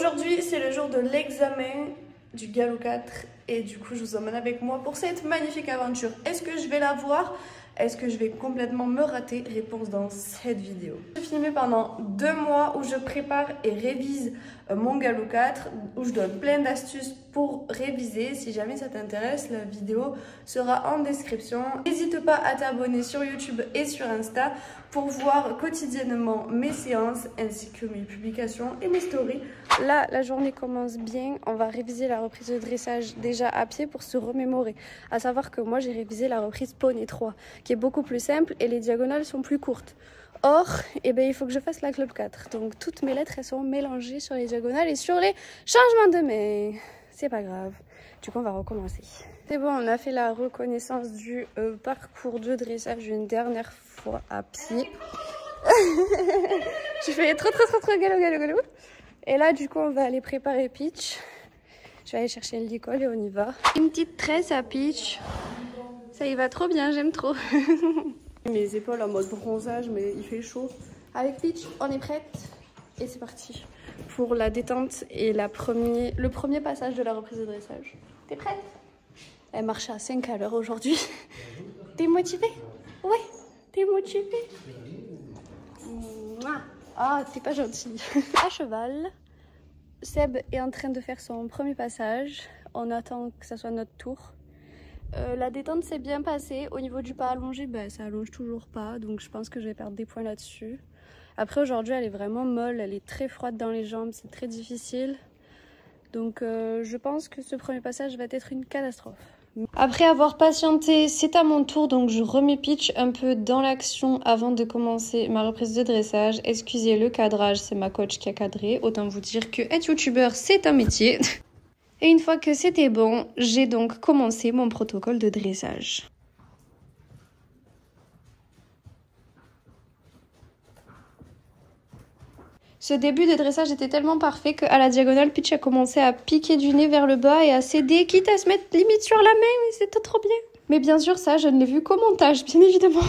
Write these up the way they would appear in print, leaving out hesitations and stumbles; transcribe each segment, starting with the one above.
Aujourd'hui, c'est le jour de l'examen du galop 4 et du coup, je vous emmène avec moi pour cette magnifique aventure. Est-ce que je vais la voir? Est-ce que je vais complètement me rater? Réponse dans cette vidéo. J'ai filmé pendant 2 mois où je prépare et révise mon galop 4, où je donne plein d'astuces pour réviser. Si jamais ça t'intéresse, la vidéo sera en description. N'hésite pas à t'abonner sur YouTube et sur Insta pour voir quotidiennement mes séances ainsi que mes publications et mes stories. Là, la journée commence bien. On va réviser la reprise de dressage déjà à pied pour se remémorer. À savoir que moi, j'ai révisé la reprise poney 3, qui est beaucoup plus simple et les diagonales sont plus courtes. Or, eh ben, il faut que je fasse la club 4. Donc, toutes mes lettres, elles sont mélangées sur les diagonales et sur les changements de main. C'est pas grave. Du coup, on va recommencer. C'est bon, on a fait la reconnaissance du parcours de dressage une dernière fois à pied. Je fais trop galop. Et là, du coup, on va aller préparer pitch. Je vais aller chercher une licol et on y va. Une petite tresse à pitch. Ça y va trop bien, j'aime trop. Mes épaules en mode bronzage, mais il fait chaud. Avec pitch, on est prête. Et c'est parti pour la détente et le premier passage de la reprise de dressage. T'es prête? Elle marche à 5 à l'heure aujourd'hui. T'es motivée? Ouais, t'es motivée? Ah, t'es pas gentille. À cheval, Seb est en train de faire son premier passage. On attend que ça soit notre tour. La détente s'est bien passée. Au niveau du pas allongé, bah, ça allonge toujours pas. Donc je pense que je vais perdre des points là-dessus. Après aujourd'hui, elle est vraiment molle. Elle est très froide dans les jambes. C'est très difficile. Donc je pense que ce premier passage va être une catastrophe. Après avoir patienté, c'est à mon tour, donc je remets pitch un peu dans l'action avant de commencer ma reprise de dressage. Excusez le cadrage, c'est ma coach qui a cadré. Autant vous dire que être youtubeur, c'est un métier. Et une fois que c'était bon, j'ai donc commencé mon protocole de dressage. Ce début de dressage était tellement parfait qu'à la diagonale, pitch a commencé à piquer du nez vers le bas et à céder, quitte à se mettre limite sur la main, mais c'était trop bien. Mais bien sûr, ça, je ne l'ai vu qu'au montage, bien évidemment.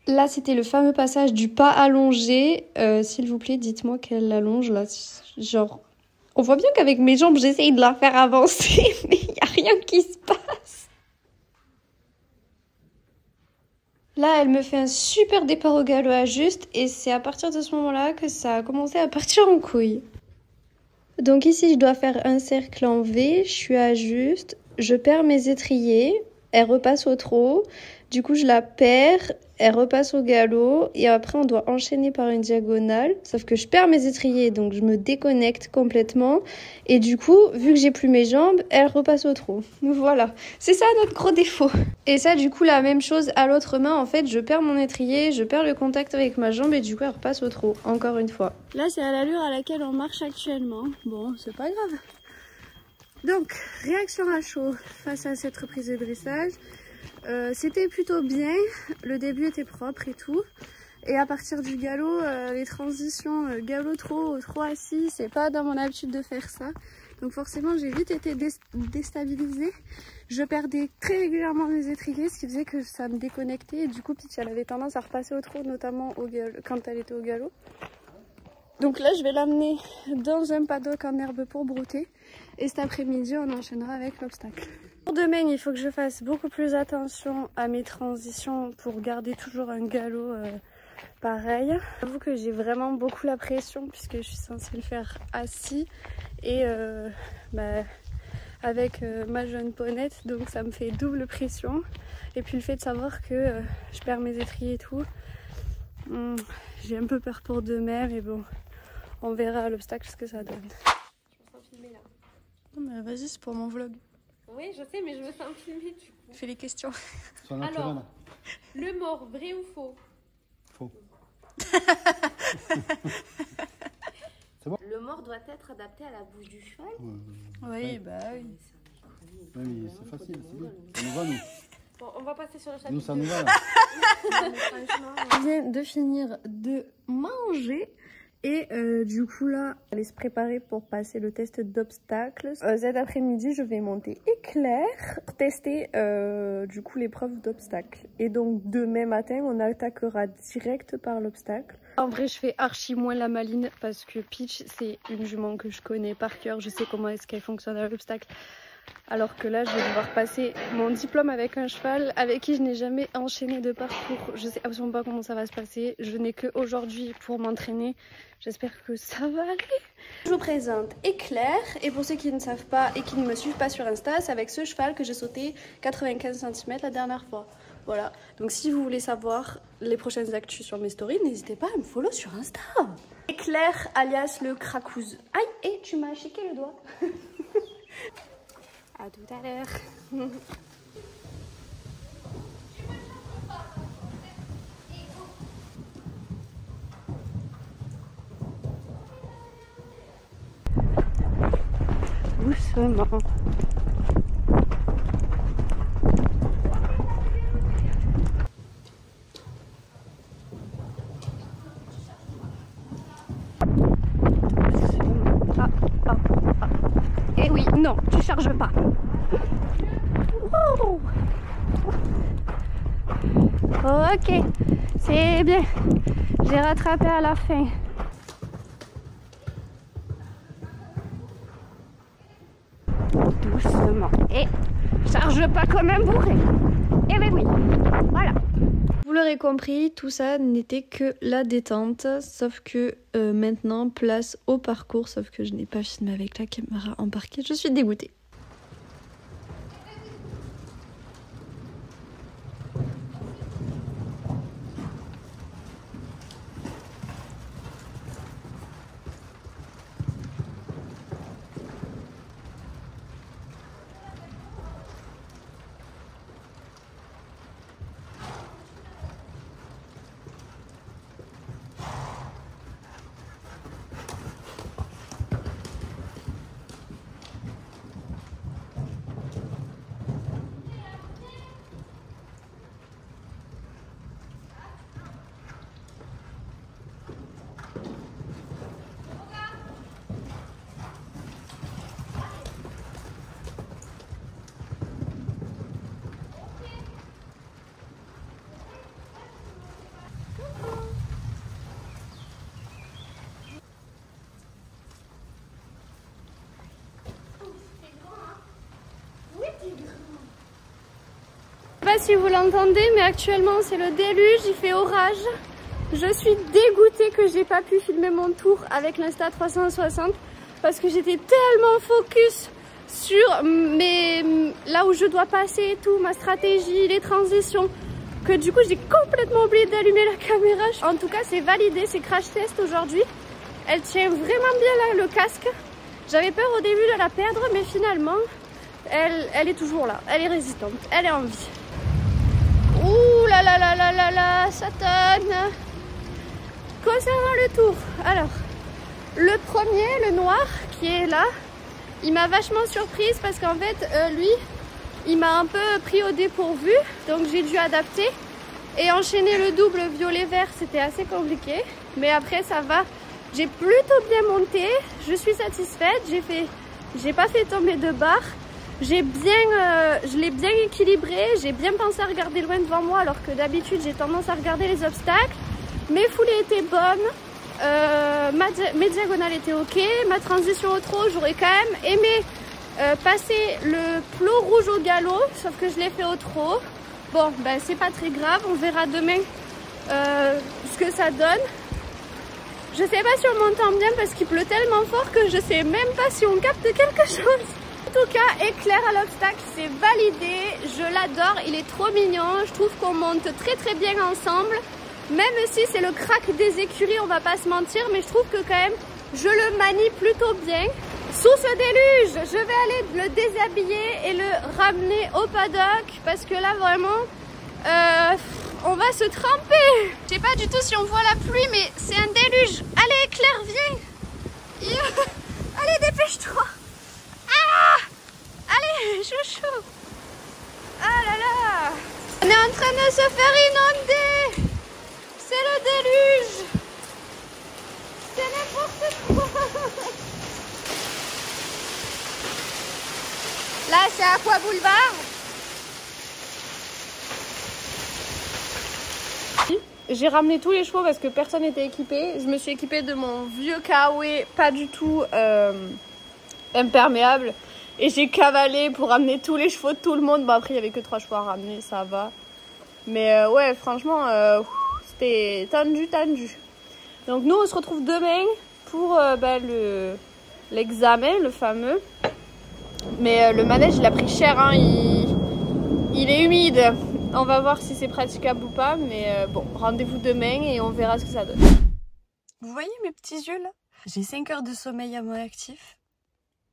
Là, c'était le fameux passage du pas allongé. S'il vous plaît, dites-moi qu'elle l'allonge là. Genre, on voit bien qu'avec mes jambes, j'essaye de la faire avancer, mais il n'y a rien qui se passe. Là, elle me fait un super départ au galop à juste et c'est à partir de ce moment-là que ça a commencé à partir en couille. Donc ici, je dois faire un cercle en V, je suis à juste, je perds mes étriers, elle repasse au trot, du coup je la perds, elle repasse au galop et après on doit enchaîner par une diagonale, sauf que je perds mes étriers donc je me déconnecte complètement et du coup vu que j'ai plus mes jambes, elle repasse au trot. Voilà, c'est ça notre gros défaut. Et ça du coup la même chose à l'autre main, en fait je perds mon étrier, je perds le contact avec ma jambe et du coup elle repasse au trot, encore une fois. Là c'est à l'allure à laquelle on marche actuellement, bon c'est pas grave. Donc réaction à chaud face à cette reprise de dressage. C'était plutôt bien, le début était propre et tout. Et à partir du galop, les transitions galop trop assis, c'est pas dans mon habitude de faire ça. Donc forcément j'ai vite été déstabilisée. Je perdais très régulièrement mes étriers, ce qui faisait que ça me déconnectait. Et du coup Pitch elle avait tendance à repasser au trot, notamment au galop, quand elle était au galop. Donc là je vais l'amener dans un paddock en herbe pour brouter. Et cet après-midi on enchaînera avec l'obstacle. Pour demain, il faut que je fasse beaucoup plus attention à mes transitions pour garder toujours un galop pareil. J'avoue que j'ai vraiment beaucoup la pression puisque je suis censée le faire assis et avec ma jeune ponette, donc ça me fait double pression. Et puis le fait de savoir que je perds mes étriers et tout, j'ai un peu peur pour demain, mais bon, on verra à l'obstacle ce que ça donne. Je me sens filmer là. Non mais vas-y, c'est pour mon vlog. Oui, je sais, mais je me sens filmer du coup. Fais les questions. Alors, le mort, vrai ou faux? Faux. C'est bon? Le mort doit être adapté à la bouche du cheval? Oui, bah oui. Oui, mais c'est facile, c'est bien. Ça nous va, nous. Bon, on va passer sur le chapitre. Nous, ça nous va, là. Je viens de finir de manger. Et du coup là, aller se préparer pour passer le test d'obstacles. Cet après-midi, je vais monter Éclair pour tester du coup l'épreuve d'obstacles. Et donc demain matin, on attaquera direct par l'obstacle. En vrai, je fais archi moins la maline parce que Peach, c'est une jument que je connais par cœur. Je sais comment est-ce qu'elle fonctionne à l'obstacle. Alors que là, je vais devoir passer mon diplôme avec un cheval avec qui je n'ai jamais enchaîné de parcours. Je sais absolument pas comment ça va se passer. Je n'ai qu'aujourd'hui pour m'entraîner. J'espère que ça va aller. Je vous présente Éclair. Et pour ceux qui ne savent pas et qui ne me suivent pas sur Insta, c'est avec ce cheval que j'ai sauté 95 cm la dernière fois. Voilà. Donc si vous voulez savoir les prochaines actus sur mes stories, n'hésitez pas à me follow sur Insta. Éclair alias le cracouze. Aïe, et tu m'as chiqué le doigt. À tout à l'heure. Doucement. Et oui, non, tu charges pas. Oh. Ok, c'est bien. J'ai rattrapé à la fin. Doucement. Et charge pas comme un bourré. Et ben oui, voilà. Vous l'aurez compris, tout ça n'était que la détente, sauf que maintenant, place au parcours, sauf que je n'ai pas filmé avec la caméra embarquée. Je suis dégoûtée. Je sais pas si vous l'entendez, mais actuellement c'est le déluge, il fait orage. Je suis dégoûtée que j'ai pas pu filmer mon tour avec l'Insta360 parce que j'étais tellement focus sur là où je dois passer et tout, ma stratégie, les transitions, que du coup j'ai complètement oublié d'allumer la caméra. En tout cas, c'est validé, c'est crash test aujourd'hui. Elle tient vraiment bien là, le casque. J'avais peur au début de la perdre, mais finalement, elle est toujours là, elle est résistante, elle est en vie. Ouh là là là là là là, ça tonne. Concernant le tour, alors, le premier, le noir, qui est là, il m'a vachement surprise parce qu'en fait, lui, il m'a un peu pris au dépourvu, donc j'ai dû adapter. Et enchaîner le double violet-vert, c'était assez compliqué, mais après ça va. J'ai plutôt bien monté, je suis satisfaite, j'ai pas fait tomber de barre. Je l'ai bien équilibré, j'ai bien pensé à regarder loin devant moi alors que d'habitude j'ai tendance à regarder les obstacles. Mes foulées étaient bonnes, mes diagonales étaient ok, ma transition au trot, j'aurais quand même aimé passer le plot rouge au galop, sauf que je l'ai fait au trot. Bon, ben c'est pas très grave, on verra demain ce que ça donne. Je sais pas si on m'entend bien parce qu'il pleut tellement fort que je sais même pas si on capte quelque chose. En tout cas, Éclair à l'obstacle, c'est validé. Je l'adore, il est trop mignon. Je trouve qu'on monte très très bien ensemble. Même si c'est le crack des écuries, on va pas se mentir, mais je trouve que quand même, je le manie plutôt bien. Sous ce déluge, je vais aller le déshabiller et le ramener au paddock parce que là vraiment, on va se tremper. Je sais pas du tout si on voit la pluie, mais c'est un déluge. Allez Éclair, viens. Allez, dépêche-toi. Ah, allez. chouchou. Ah là là. On est en train de se faire inonder. C'est le déluge. C'est n'importe quoi. Là, c'est Aqua Boulevard. J'ai ramené tous les chevaux parce que personne n'était équipé. Je me suis équipée de mon vieux Kawaii, pas du tout imperméable. Et j'ai cavalé pour ramener tous les chevaux de tout le monde. Bon, après, il n'y avait que 3 chevaux à ramener, ça va. Mais ouais, franchement, c'était tendu. Donc nous, on se retrouve demain pour l'examen, le fameux. Mais le manège, il a pris cher, hein. Il est humide. On va voir si c'est praticable ou pas, mais bon, rendez-vous demain et on verra ce que ça donne. Vous voyez mes petits yeux là? J'ai 5 heures de sommeil à mon actif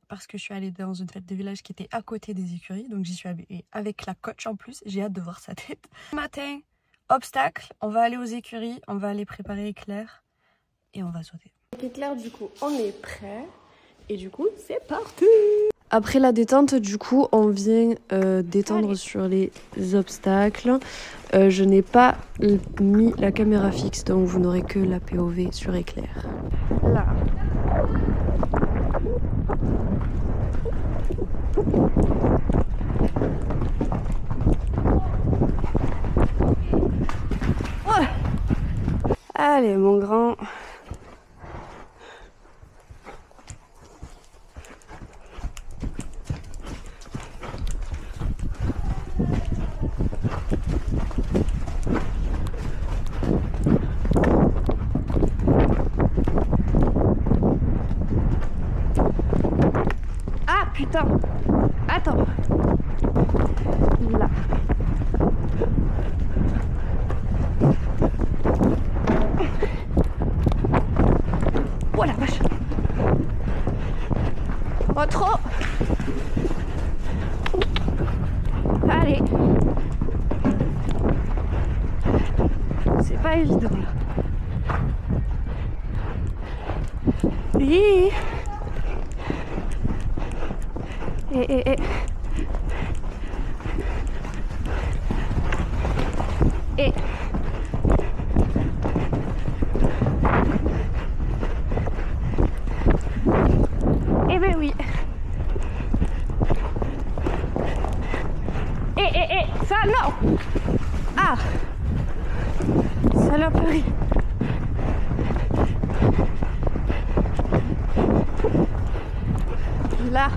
parce que je suis allée dans une fête de village qui était à côté des écuries, donc j'y suis allée avec la coach en plus, j'ai hâte de voir sa tête. Ce matin, obstacle, on va aller aux écuries, on va aller préparer Éclair et on va sauter. Donc Éclair, du coup, on est prêt et du coup, c'est parti! Après la détente, du coup, on vient détendre sur les obstacles. Je n'ai pas mis la caméra fixe, donc vous n'aurez que la POV sur Éclair. Là. Ouais. Allez, mon grand. Putain, attends. Là. Oh la vache. Oh trop. Allez. C'est pas évident là. Et... Eh ben oui. Ça non. Ah. Saloperie. Là.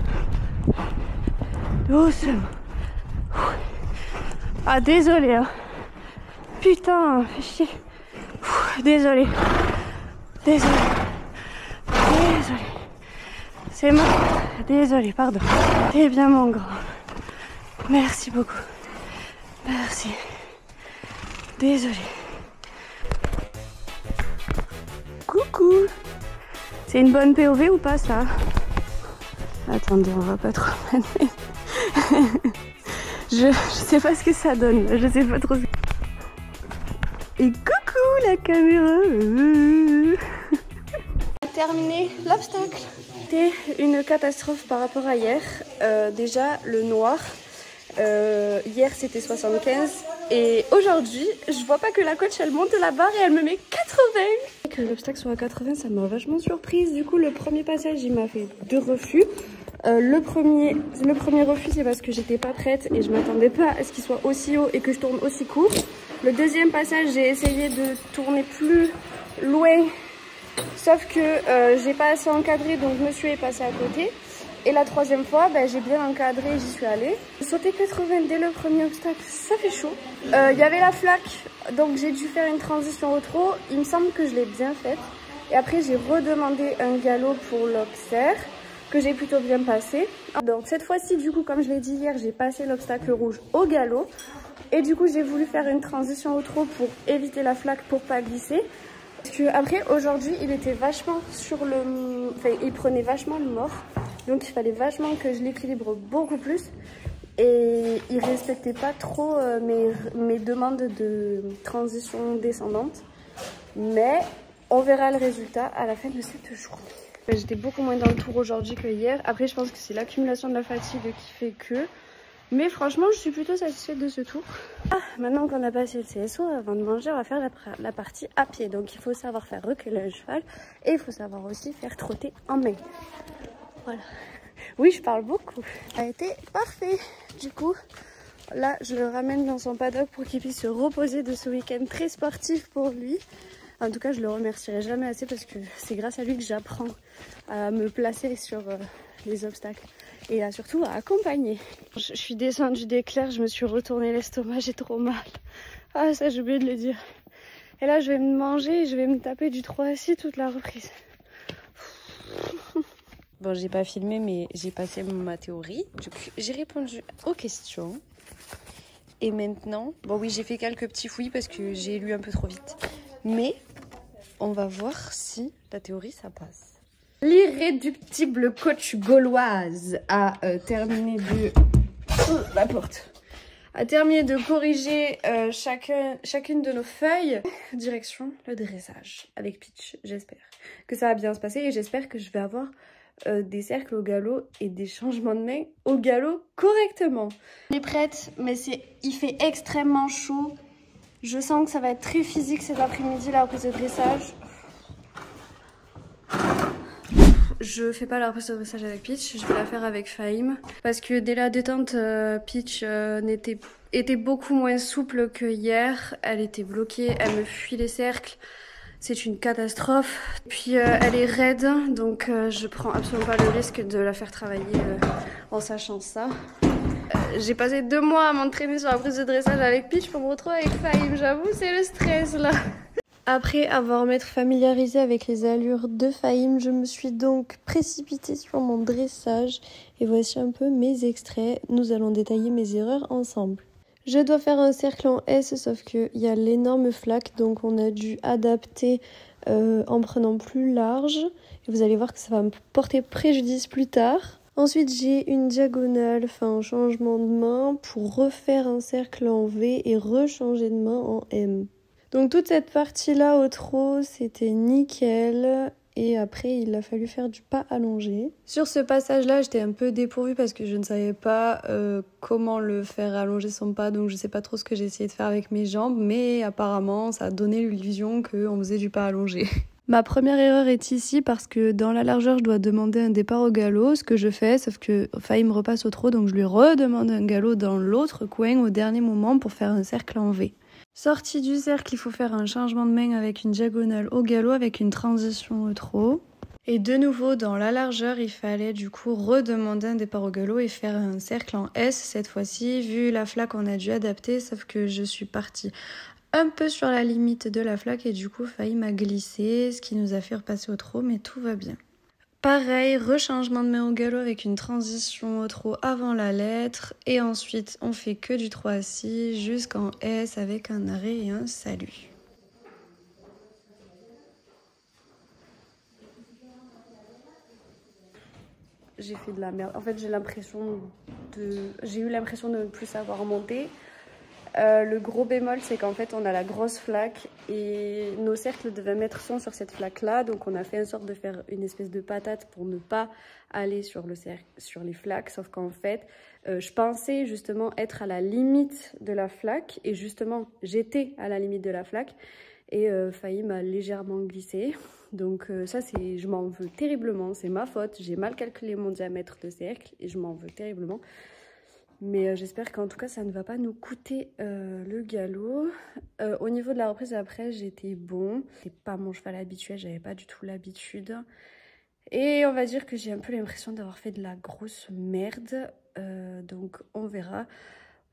Doucement. Ah désolé hein. Putain, fais chier. Désolé. C'est moi. Désolé, pardon. T'es bien mon grand. Merci beaucoup. Merci. Désolé. Coucou. C'est une bonne POV ou pas ça? Attendez, on va pas trop mettre. Je sais pas ce que ça donne, je sais pas trop. Et coucou la caméra. On a terminé l'obstacle. C'était une catastrophe par rapport à hier. Déjà le noir. Hier c'était 75 et aujourd'hui je vois pas que la coach elle monte la barre et elle me met 80. Que l'obstacle soit à 80 ça m'a vachement surprise. Du coup le premier passage il m'a fait 2 refus. Le premier refus c'est parce que j'étais pas prête et je m'attendais pas à ce qu'il soit aussi haut et que je tourne aussi court. Le deuxième passage j'ai essayé de tourner plus loin sauf que j'ai pas assez encadré donc je me suis passée à côté. Et la troisième fois j'ai bien encadré, j'y suis allée. Sauter 80 dès le premier obstacle, ça fait chaud. Il y avait la flaque donc j'ai dû faire une transition au trot. Il me semble que je l'ai bien faite. Et après j'ai redemandé un galop pour l'obstacle que j'ai plutôt bien passé. Donc cette fois-ci du coup comme je l'ai dit hier j'ai passé l'obstacle rouge au galop. Et du coup j'ai voulu faire une transition au trot pour éviter la flaque pour pas glisser. Parce que après aujourd'hui il était vachement sur le... Enfin il prenait vachement le mort. Donc il fallait vachement que je l'équilibre beaucoup plus. Et il respectait pas trop mes demandes de transition descendante. Mais on verra le résultat à la fin de cette journée. J'étais beaucoup moins dans le tour aujourd'hui que hier. Après, je pense que c'est l'accumulation de la fatigue qui fait que... Mais franchement, je suis plutôt satisfaite de ce tour. Maintenant qu'on a passé le CSO, avant de manger, on va faire la partie à pied. Donc il faut savoir faire reculer un cheval et il faut savoir aussi faire trotter en main. Voilà. Oui, je parle beaucoup. Ça a été parfait. Du coup, là, je le ramène dans son paddock pour qu'il puisse se reposer de ce week-end très sportif pour lui. En tout cas, je le remercierai jamais assez parce que c'est grâce à lui que j'apprends à me placer sur les obstacles et surtout à accompagner. Je suis descendue d'éclair, je me suis retourné l'estomac, j'ai trop mal. Ah, ça, j'ai oublié de le dire. Et là, je vais me manger et je vais me taper du 3 à 6 toute la reprise. Bon, j'ai pas filmé, mais j'ai passé ma théorie. J'ai répondu aux questions. Et maintenant, bon oui, j'ai fait quelques petits fouillis parce que j'ai lu un peu trop vite. Mais on va voir si la théorie, ça passe. L'irréductible coach gauloise a terminé de... la porte. A terminé de corriger chacune de nos feuilles. Direction le dressage avec Peach. J'espère que ça va bien se passer et j'espère que je vais avoir des cercles au galop et des changements de main au galop correctement. On est prête, mais il fait extrêmement chaud. Je sens que ça va être très physique cet après-midi, la reprise de dressage. Je fais pas la reprise de dressage avec Peach, je vais la faire avec Fahim. Parce que dès la détente, Peach était beaucoup moins souple que hier. Elle était bloquée, elle me fuit les cercles. C'est une catastrophe. Puis elle est raide, donc je prends absolument pas le risque de la faire travailler en sachant ça. J'ai passé 2 mois à m'entraîner sur la prise de dressage avec Peach pour me retrouver avec Fahim. J'avoue, c'est le stress là. Après avoir m'être familiarisée avec les allures de Fahim, je me suis donc précipitée sur mon dressage. Et voici un peu mes extraits. Nous allons détailler mes erreurs ensemble. Je dois faire un cercle en S, sauf qu'il y a l'énorme flaque, donc on a dû adapter en prenant plus large. Et vous allez voir que ça va me porter préjudice plus tard. Ensuite, j'ai une diagonale, enfin un changement de main pour refaire un cercle en V et rechanger de main en M. Donc toute cette partie-là au trot, c'était nickel. Et après, il a fallu faire du pas allongé. Sur ce passage-là, j'étais un peu dépourvue parce que je ne savais pas comment le faire allonger son pas. Donc je ne sais pas trop ce que j'ai essayé de faire avec mes jambes. Mais apparemment, ça a donné l'illusion qu'on faisait du pas allongé. Ma première erreur est ici parce que dans la largeur, je dois demander un départ au galop, ce que je fais, sauf que Fahim repasse au trot, donc je lui redemande un galop dans l'autre coin au dernier moment pour faire un cercle en V. Sortie du cercle, il faut faire un changement de main avec une diagonale au galop, avec une transition au trot. Et de nouveau, dans la largeur, il fallait du coup redemander un départ au galop et faire un cercle en S cette fois-ci. Vu la flaque, on a dû adapter, sauf que je suis partie un peu sur la limite de la flaque et du coup Fahim a glissé, ce qui nous a fait repasser au trot, mais tout va bien. Pareil, rechangement de main au galop avec une transition au trot avant la lettre et ensuite on fait que du 3 à 6 jusqu'en S avec un arrêt et un salut. J'ai fait de la merde. En fait, j'ai eu l'impression de ne plus savoir monter. Le gros bémol, c'est qu'en fait, on a la grosse flaque et nos cercles de 20 mètres sont sur cette flaque-là. Donc, on a fait en sorte de faire une espèce de patate pour ne pas aller sur les flaques. Sauf qu'en fait, je pensais justement être à la limite de la flaque. Et justement, j'étais à la limite de la flaque. Et Fahim a légèrement glissé. Donc ça, je m'en veux terriblement. C'est ma faute. J'ai mal calculé mon diamètre de cercle et je m'en veux terriblement. Mais j'espère qu'en tout cas, ça ne va pas nous coûter le galop. Au niveau de la reprise après, j'étais bon. C'est pas mon cheval habituel, j'avais pas du tout l'habitude. Et on va dire que j'ai un peu l'impression d'avoir fait de la grosse merde. Donc on verra.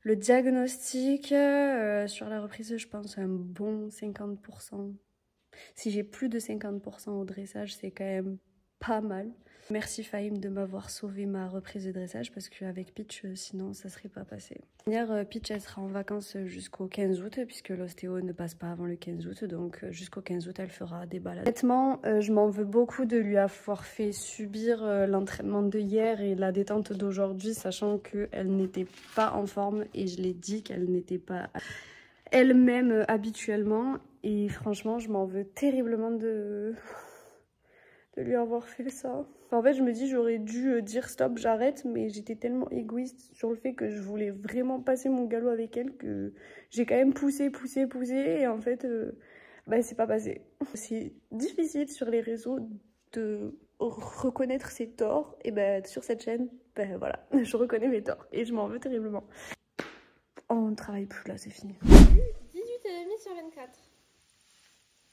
Le diagnostic sur la reprise, je pense un bon 50%. Si j'ai plus de 50% au dressage, c'est quand même pas mal. Merci Fahim de m'avoir sauvé ma reprise de dressage parce qu'avec Peach, sinon ça serait pas passé. Hier, Peach elle sera en vacances jusqu'au 15 août puisque l'ostéo ne passe pas avant le 15 août. Donc jusqu'au 15 août, elle fera des balades. Honnêtement, je m'en veux beaucoup de lui avoir fait subir l'entraînement de hier et la détente d'aujourd'hui, sachant qu'elle n'était pas en forme et je l'ai dit qu'elle n'était pas elle-même habituellement. Et franchement, je m'en veux terriblement de de lui avoir fait ça. Enfin, en fait, je me dis, j'aurais dû dire stop, j'arrête, mais j'étais tellement égoïste sur le fait que je voulais vraiment passer mon galop avec elle que j'ai quand même poussé, et en fait, bah, c'est pas passé. C'est difficile sur les réseaux de reconnaître ses torts, et ben sur cette chaîne, ben voilà, je reconnais mes torts et je m'en veux terriblement. On ne travaille plus là, c'est fini. 18,5 sur 24.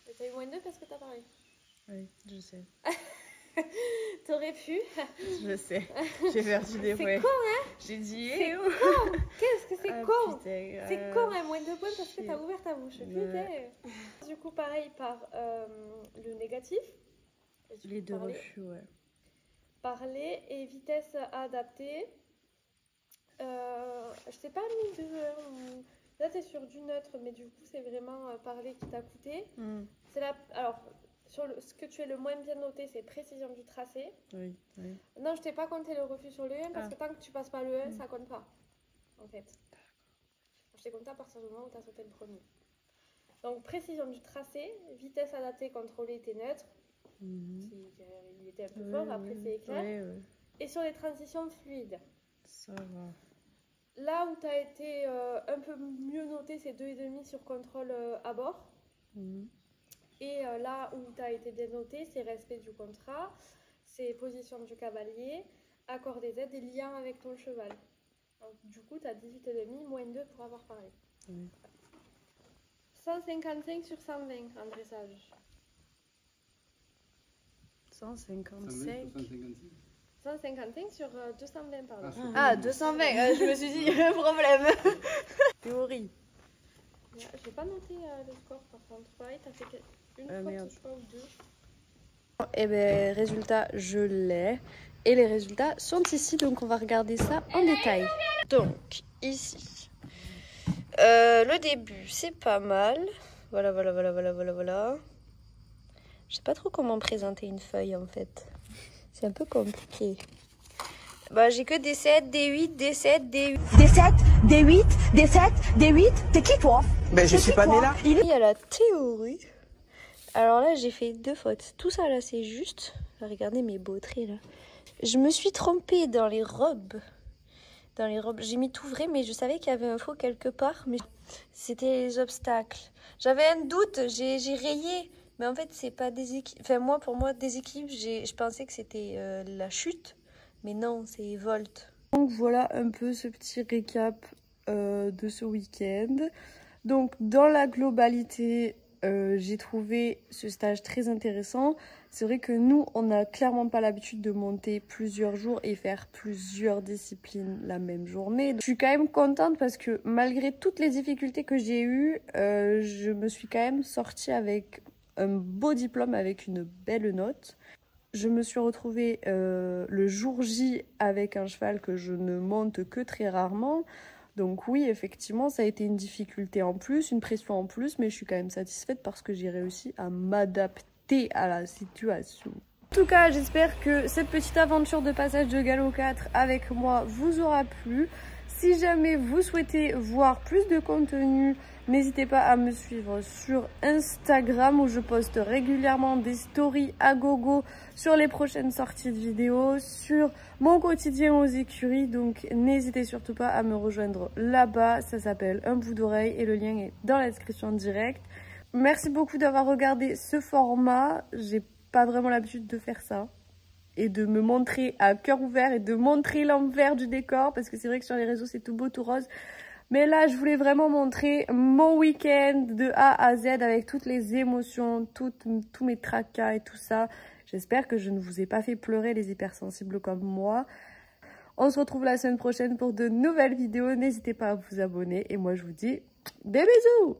Et t'as eu moins 2 parce que t'as parlé. Oui, je sais. T'aurais pu. Je sais. J'ai perdu des points. C'est con, hein? J'ai dit. C'est con. Qu'est-ce que c'est con? Putain, c'est con, hein? Moins 2 points parce que t'as ouvert ta bouche. Putain. Du coup, pareil par le négatif. Les deux refus, ouais. Parler et vitesse adaptée. Je t'ai pas mis de... Là, t'es sur du neutre, mais du coup, c'est vraiment parler qui t'a coûté. C'est là... Alors, sur ce que tu es le moins bien noté, c'est précision du tracé. Oui, oui. Non, je t'ai pas compté le refus sur le 1 parce que tant que tu passes pas le 1, ça compte pas. En fait. Je t'ai compté à partir du moment où t'as sauté le premier. Donc, précision du tracé, vitesse adaptée, contrôler tes neutres. Il était un peu fort, après c'est clair. Et sur les transitions fluides. Ça va. Là où tu as été un peu mieux noté, c'est 2,5 sur contrôle à bord. Et là où tu as été bien noté, c'est respect du contrat, c'est position du cavalier, accord des aides et lien avec ton cheval. Donc, du coup, tu as 18,5, moins 2 pour avoir parlé. 155 sur 120 en dressage. 155. 155 sur 220, pardon. Ah, 220, je me suis dit, problème. Théorie. Je n'ai pas noté le score par contre. Pareil, tu as fait une faute, je crois, ou deux. Et ben, résultat, je l'ai. Et les résultats sont ici, donc on va regarder ça en détail. Donc, ici. Le début, c'est pas mal. Voilà. Je sais pas trop comment présenter une feuille en fait. C'est un peu compliqué. Bah, j'ai que des 7, des 8, des 7, des 8. Des 7, des 8, des 7, des 8. T'es qui toi? Ben je suis pas née là. Il y a la théorie. Alors là, j'ai fait 2 fautes. Tout ça là, c'est juste. Regardez mes beaux traits là. Je me suis trompée dans les robes. J'ai mis tout vrai, mais je savais qu'il y avait un faux quelque part. Mais c'était les obstacles. J'avais un doute, j'ai rayé. Mais en fait, c'est pas déséquilibre. Enfin, pour moi, déséquilibre, je pensais que c'était la chute. Mais non, c'est Volt. Donc voilà un peu ce petit récap de ce week-end. Donc dans la globalité, j'ai trouvé ce stage très intéressant. C'est vrai que nous, on n'a clairement pas l'habitude de monter plusieurs jours et faire plusieurs disciplines la même journée. Je suis quand même contente parce que malgré toutes les difficultés que j'ai eues, je me suis quand même sortie avec un beau diplôme, avec une belle note. Je me suis retrouvée le jour J avec un cheval que je ne monte que très rarement. Donc oui, effectivement, ça a été une difficulté en plus, une pression en plus, mais je suis quand même satisfaite parce que j'ai réussi à m'adapter à la situation. En tout cas, j'espère que cette petite aventure de passage de galop 4 avec moi vous aura plu. Si jamais vous souhaitez voir plus de contenu, n'hésitez pas à me suivre sur Instagram où je poste régulièrement des stories à gogo sur les prochaines sorties de vidéos, sur mon quotidien aux écuries. Donc n'hésitez surtout pas à me rejoindre là-bas. Ça s'appelle Un bout d'oreille et le lien est dans la description directe. Merci beaucoup d'avoir regardé ce format. J'ai pas vraiment l'habitude de faire ça. Et de me montrer à cœur ouvert et de montrer l'envers du décor. Parce que c'est vrai que sur les réseaux, c'est tout beau, tout rose. Mais là, je voulais vraiment montrer mon week-end de A à Z avec toutes les émotions, tous mes tracas et tout ça. J'espère que je ne vous ai pas fait pleurer les hypersensibles comme moi. On se retrouve la semaine prochaine pour de nouvelles vidéos. N'hésitez pas à vous abonner. Et moi, je vous dis des bisous!